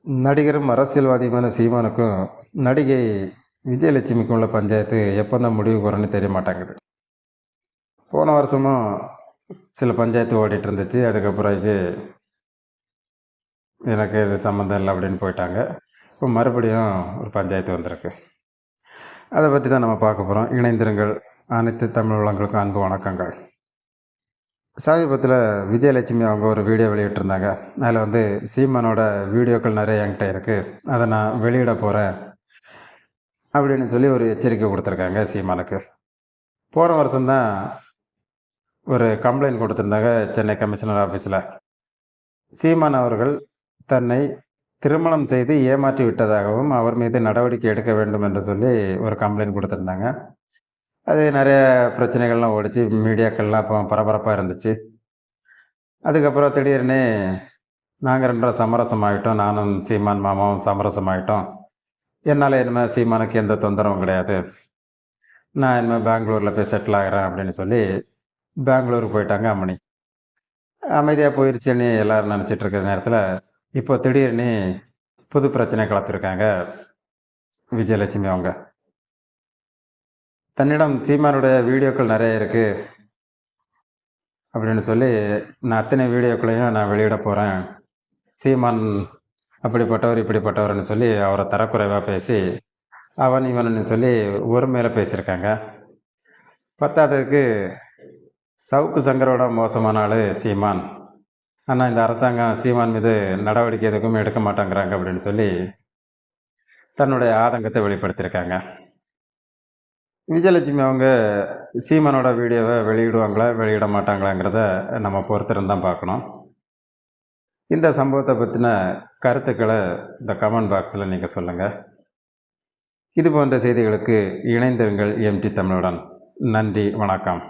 நடிகரும் அரசியல்வாதியுமான சீமானுக்கும், நடிகை விஜயலட்சுமிக்கும் உள்ள பஞ்சாயத்து எப்போ தான் முடிவுக்கு வரும்னு தெரிய மாட்டேங்குது. போன வருஷமும் சில பஞ்சாயத்து ஓடிட்டு இருந்துச்சு. அதுக்கப்புறம் எனக்கு இது சம்மந்தம் இல்லை அப்படின்னு போயிட்டாங்க. இப்போ மறுபடியும் ஒரு பஞ்சாயத்து வந்திருக்கு. அதை பற்றி தான் நம்ம பார்க்க போகிறோம். இணைந்திருங்கள். அனைத்து தமிழ் உள்ளங்களுக்கும் அன்பு வணக்கங்கள். சமீபத்தில் விஜயலட்சுமி அவங்க ஒரு வீடியோ வெளியிட்டிருந்தாங்க. அதில் சீமானோட வீடியோக்கள் நிறைய என்கிட்ட இருக்குது, அதை நான் வெளியிட போகிறேன் அப்படின்னு சொல்லி ஒரு எச்சரிக்கை கொடுத்துருக்காங்க சீமானுக்கு. போன வருஷம்தான் ஒரு கம்ப்ளைண்ட் கொடுத்துருந்தாங்க சென்னை கமிஷனர் ஆஃபீஸில். சீமான் அவர்கள் தன்னை திருமணம் செய்து ஏமாற்றி விட்டதாகவும் அவர் மீது நடவடிக்கை எடுக்க வேண்டும் என்று சொல்லி ஒரு கம்ப்ளைண்ட் கொடுத்துருந்தாங்க. அது நிறைய பிரச்சனைகள்லாம் ஓடிச்சு, மீடியாக்கள்லாம் அப்போ பரபரப்பாக இருந்துச்சு. அதுக்கப்புறம் திடீர்னு நாங்கள் 2 பேரும் சமரசமாகிட்டோம், நானும் சீமான் மாமாவும் சமரசமாகிட்டோம். என்னால் இனிமேல் சீமானுக்கு எந்த தொந்தரவும் கிடையாது, நான் இனிமேல் பெங்களூரில் போய் செட்டில் ஆகிறேன் அப்படின்னு சொல்லி பெங்களூருக்கு போயிட்டாங்க அம்மணி. அமைதியாக போயிடுச்சுன்னு எல்லோரும் நினச்சிட்டு இருக்கிற நேரத்தில் இப்போ திடீர்னு புது பிரச்சனை கிளப்பியிருக்காங்க விஜயலட்சுமி அவங்க. தன்னிடம் சீமானுடைய வீடியோக்கள் நிறைய இருக்குது அப்படின்னு சொல்லி, நான் அத்தனை வீடியோக்களையும் நான் வெளியிட போகிறேன், சீமான் அப்படிப்பட்டவர் இப்படிப்பட்டவர்னு சொல்லி அவரை தரக்குறைவாக பேசி அவன் இவன்னு சொல்லி ஒரு மேலே பேசியிருக்காங்க. பத்தாததுக்கு சவுக்கு சங்கரோட மோசமான ஆள் சீமான். ஆனால் இந்த அரசாங்கம் சீமான் மீது நடவடிக்கை எதுக்கும் எடுக்க மாட்டேங்கிறாங்க அப்படின்னு சொல்லி தன்னுடைய ஆதங்கத்தை வெளிப்படுத்தியிருக்காங்க. விஜயலட்சுமி அவங்க சீமானோட வீடியோவை வெளியிடுவாங்களா வெளியிட மாட்டாங்களாங்கிறத நம்ம பொறுத்திருந்து தான் பார்க்கணும். இந்த சம்பவத்தை பற்றின கருத்துக்களை இந்த கமெண்ட் பாக்ஸில் நீங்கள் சொல்லுங்கள். இது போன்ற செய்திகளுக்கு இணைந்திருங்கள் எம்டி தமிழுடன். நன்றி, வணக்கம்.